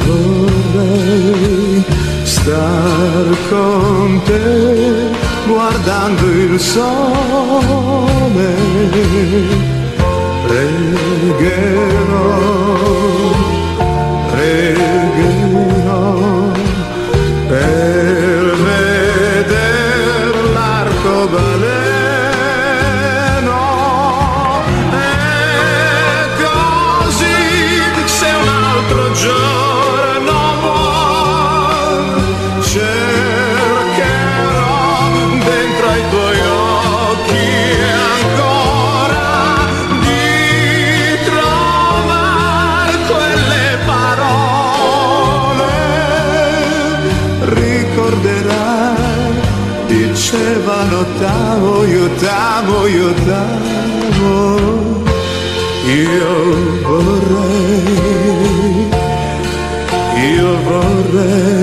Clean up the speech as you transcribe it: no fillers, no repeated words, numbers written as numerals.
vorrei star con te guardando il sole, pregherò per veder l'arcobaleno, e così se un altro giorno muore cercherò dentro ai tuoi occhi ancora di trovare quelle parole. Ricorderai, dicevano t'amo, io t'amo, io t'amo. Io vorrei